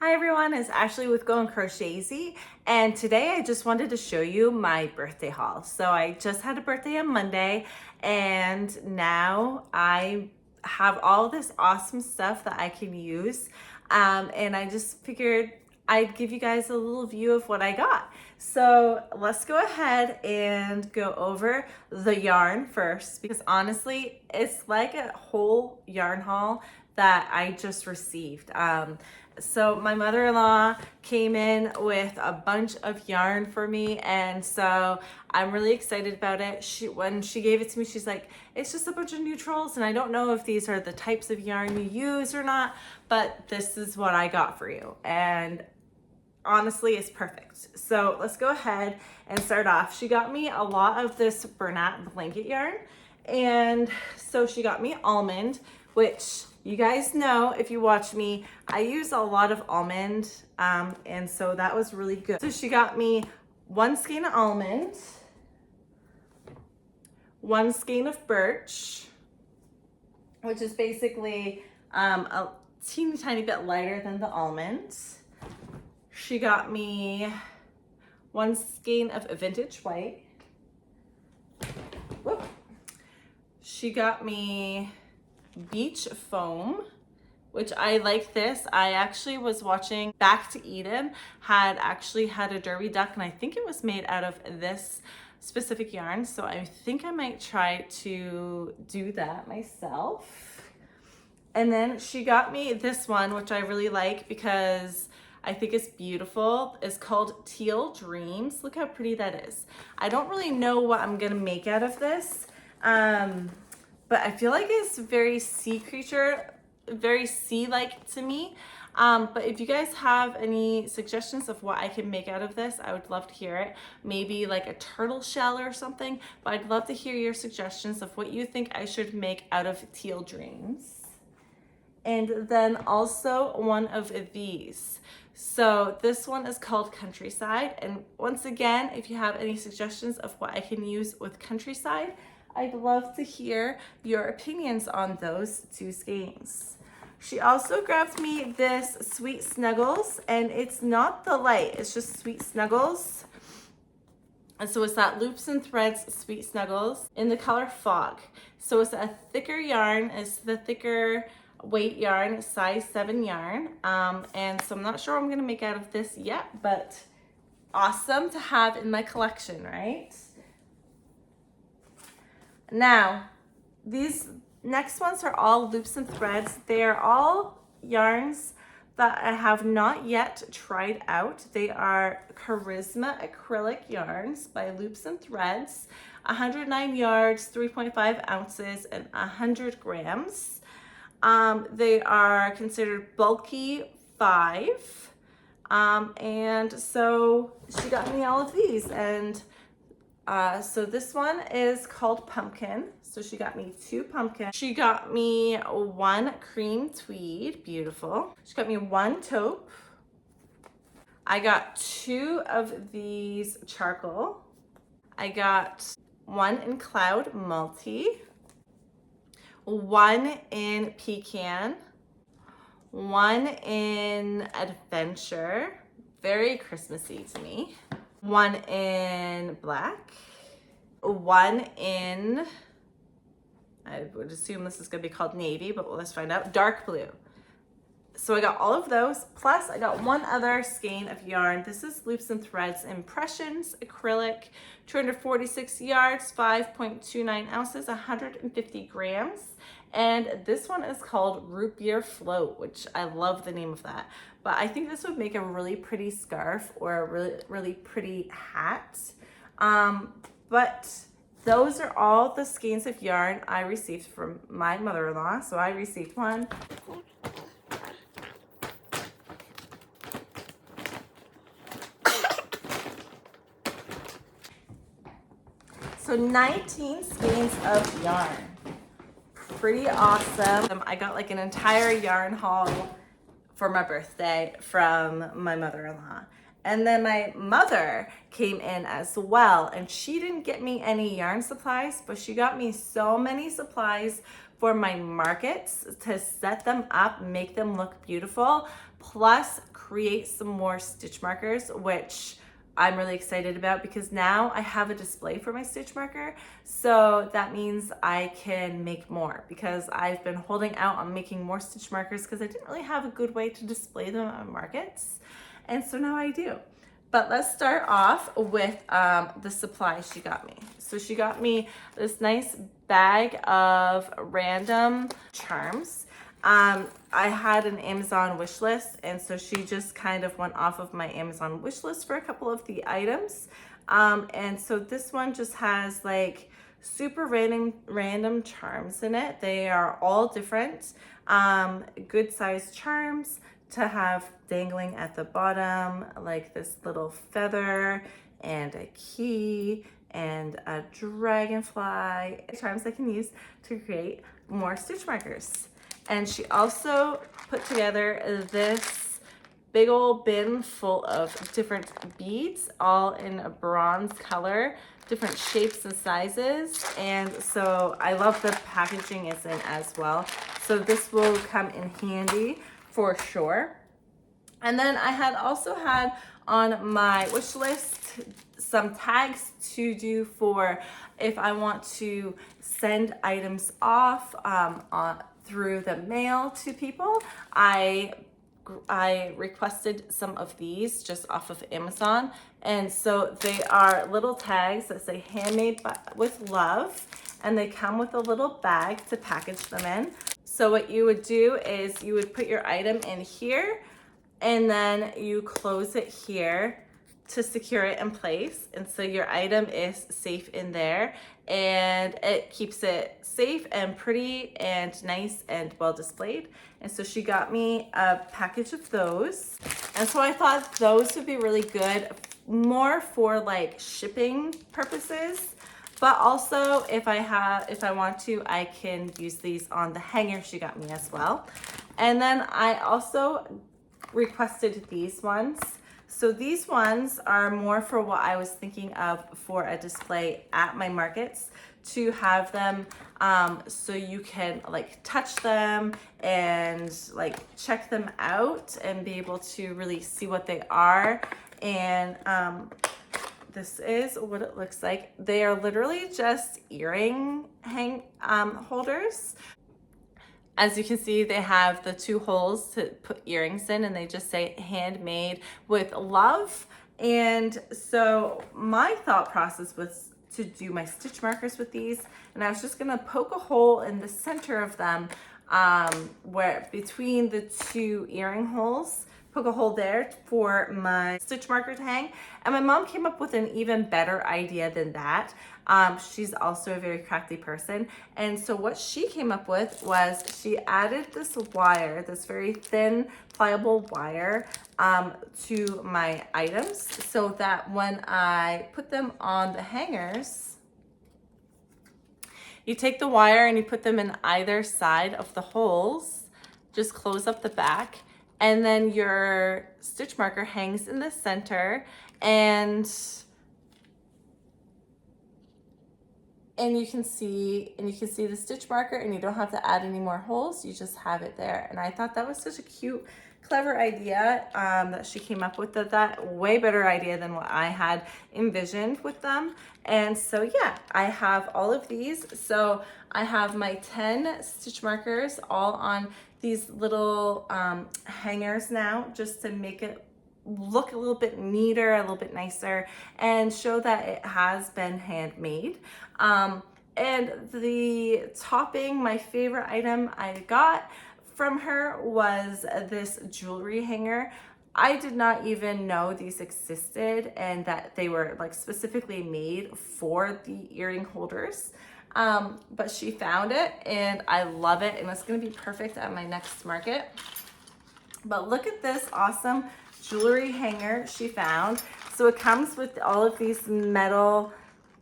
Hi everyone, it's Ashley with Go and Crochetzy, and today I just wanted to show you my birthday haul. So I just had a birthday on Monday, and now I have all this awesome stuff that I can use, and I just figured I'd give you guys a little view of what I got. So let's go ahead and go over the yarn first, because honestly, it's like a whole yarn haul that I just received. So my mother-in-law came in with a bunch of yarn for me, and so I'm really excited about it. When she gave it to me, she's like, it's just a bunch of neutrals, and I don't know if these are the types of yarn you use or not, but this is what I got for you. And honestly, it's perfect. So let's go ahead and start off. She got me a lot of this Bernat blanket yarn, and so she got me almond, which you guys know, if you watch me, I use a lot of almond, and so that was really good. So she got me one skein of almond, one skein of birch, which is basically a teeny tiny bit lighter than the almond. She got me one skein of vintage white. Whoop. She got me beach foam, which I like this. I actually was watching Back to Eden, had a derby duck, and I think it was made out of this specific yarn. So I think I might try to do that myself. And then she got me this one, which I really like because I think it's beautiful. It's called Teal Dreams. Look how pretty that is. I don't really know what I'm gonna make out of this. But I feel like it's very sea creature, very sea-like to me. But if you guys have any suggestions of what I can make out of this, I would love to hear it. Maybe like a turtle shell or something, but I'd love to hear your suggestions of what you think I should make out of Teal Dreams. And then also one of these. So this one is called Countryside. And once again, if you have any suggestions of what I can use with Countryside, I'd love to hear your opinions on those two skeins. She also grabbed me this Sweet Snuggles, and it's not the light, it's just Sweet Snuggles. And so it's that Loops and Threads Sweet Snuggles in the color Fog. So it's a thicker yarn, it's the thicker weight yarn, size 7 yarn. And so I'm not sure what I'm gonna make out of this yet, but awesome to have in my collection, right? Now, these next ones are all Loops and Threads. They are all yarns that I have not yet tried out. They are Charisma acrylic yarns by Loops and Threads, 109 yards, 3.5 ounces, and 100 grams. They are considered bulky 5. And so she got me all of these, and so this one is called Pumpkin. So she got me 2 pumpkins. She got me 1 cream tweed, beautiful. She got me 1 taupe. I got 2 of these charcoal. I got 1 in cloud multi, 1 in pecan, 1 in adventure, very Christmassy to me. 1 in black, 1 in, I would assume this is gonna be called navy, but let's find out, dark blue. So I got all of those, plus I got 1 other skein of yarn. This is Loops and Threads Impressions acrylic, 246 yards, 5.29 ounces, 150 grams. And this one is called Root Beer Float, which I love the name of that. But I think this would make a really pretty scarf or a really, really pretty hat. But those are all the skeins of yarn I received from my mother-in-law. So I received 1. So 19 skeins of yarn. Pretty awesome. I got like an entire yarn haul for my birthday from my mother-in-law. And then my mother came in as well, and she didn't get me any yarn supplies, but she got me so many supplies for my markets to set them up, make them look beautiful. plus create some more stitch markers, which I'm really excited about because now I have a display for my stitch marker. So that means I can make more because I've been holding out on making more stitch markers because I didn't really have a good way to display them at markets. And so now I do. But let's start off with the supplies she got me. So she got me this nice bag of random charms. I had an Amazon wish list, and so she just kind of went off of my Amazon wish list for a couple of the items. And so this one just has like super random charms in it. They are all different, good sized charms to have dangling at the bottom, like this little feather and a key and a dragonfly. Charms I can use to create more stitch markers. And she also put together this big old bin full of different beads, all in a bronze color, different shapes and sizes. And so I love the packaging is in as well. So this will come in handy for sure. And then I had also had on my wish list some tags to do for if I want to send items off through the mail to people. I requested some of these just off of Amazon. And so they are little tags that say handmade with love, and they come with a little bag to package them in. So what you would do is you would put your item in here, and then you close it here to secure it in place. And so your item is safe in there, and it keeps it safe and pretty and nice and well displayed. And so she got me a package of those. And so I thought those would be really good more for like shipping purposes, but also if I want to, I can use these on the hanger she got me as well. And then I also requested these ones. So these ones are more for what I was thinking of for a display at my markets, to have them so you can like touch them and like check them out and be able to really see what they are. And this is what it looks like. They are literally just earring holders. As you can see, they have the 2 holes to put earrings in, and they just say handmade with love. And so my thought process was to do my stitch markers with these, and I was just gonna poke a hole in the center of them, where between the 2 earring holes, poke a hole there for my stitch marker to hang. And my mom came up with an even better idea than that. She's also a very crafty person. And so what she came up with was she added this wire, this very thin, pliable wire, to my items so that when I put them on the hangers, you take the wire and you put them in either side of the holes, just close up the back, and then your stitch marker hangs in the center, and you can see the stitch marker, and you don't have to add any more holes, you just have it there. And I thought that was such a cute, clever idea that she came up with, that way better idea than what I had envisioned with them. And so yeah, I have all of these. So I have my 10 stitch markers all on these little hangers now, just to make it look a little bit neater, a little bit nicer, and show that it has been handmade. And the topping, my favorite item I got from her was this jewelry hanger. I did not even know these existed and that they were like specifically made for the earring holders. But she found it and I love it, and it's gonna be perfect at my next market. But look at this awesome jewelry hanger she found. So it comes with all of these metal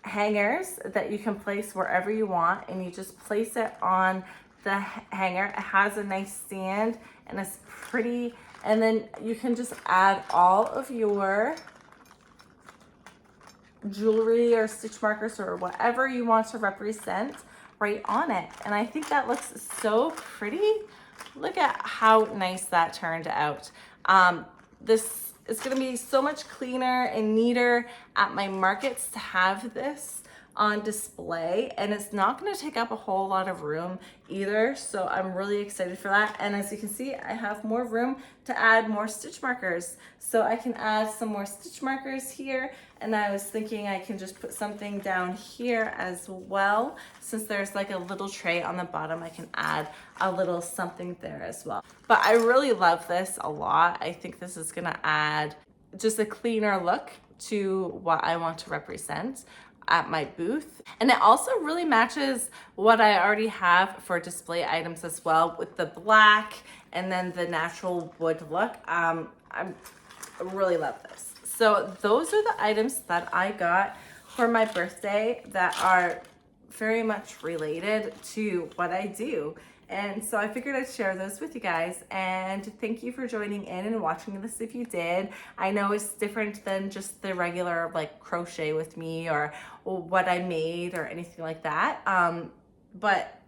hangers that you can place wherever you want, and you just place it on the hanger. It has a nice stand and it's pretty, and then you can just add all of your jewelry or stitch markers or whatever you want to represent right on it. And I think that looks so pretty. look at how nice that turned out. This is gonna be so much cleaner and neater at my markets to have this on display, and it's not going to take up a whole lot of room either, so I'm really excited for that. And as you can see, I have more room to add more stitch markers, so I can add some more stitch markers here. And I was thinking I can just put something down here as well. Since there's like a little tray on the bottom, I can add a little something there as well. But I really love this a lot. I think this is gonna add just a cleaner look to what I want to represent at my booth. And it also really matches what I already have for display items as well, with the black and then the natural wood look. I really love this. So those are the items that I got for my birthday that are very much related to what I do. And so I figured I'd share those with you guys, and thank you for joining in and watching this if you did. I know it's different than just the regular like crochet with me or what I made or anything like that. But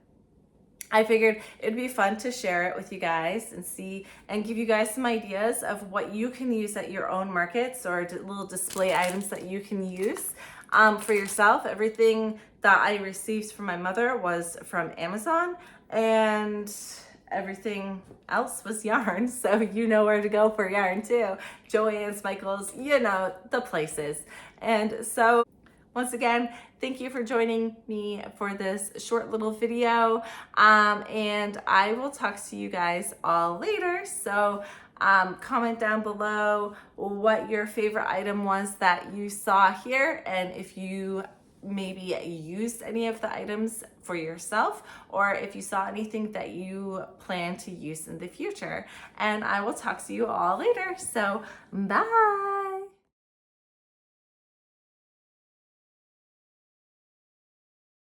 I figured it'd be fun to share it with you guys and see and give you guys some ideas of what you can use at your own markets or little display items that you can use for yourself. Everything that I received from my mother was from Amazon, and everything else was yarn, so you know where to go for yarn too. Joann's, Michael's, you know the places. And so once again, thank you for joining me for this short little video, and I will talk to you guys all later. So comment down below what your favorite item was that you saw here, and if you maybe used any of the items for yourself, or if you saw anything that you plan to use in the future. And I will talk to you all later. So bye.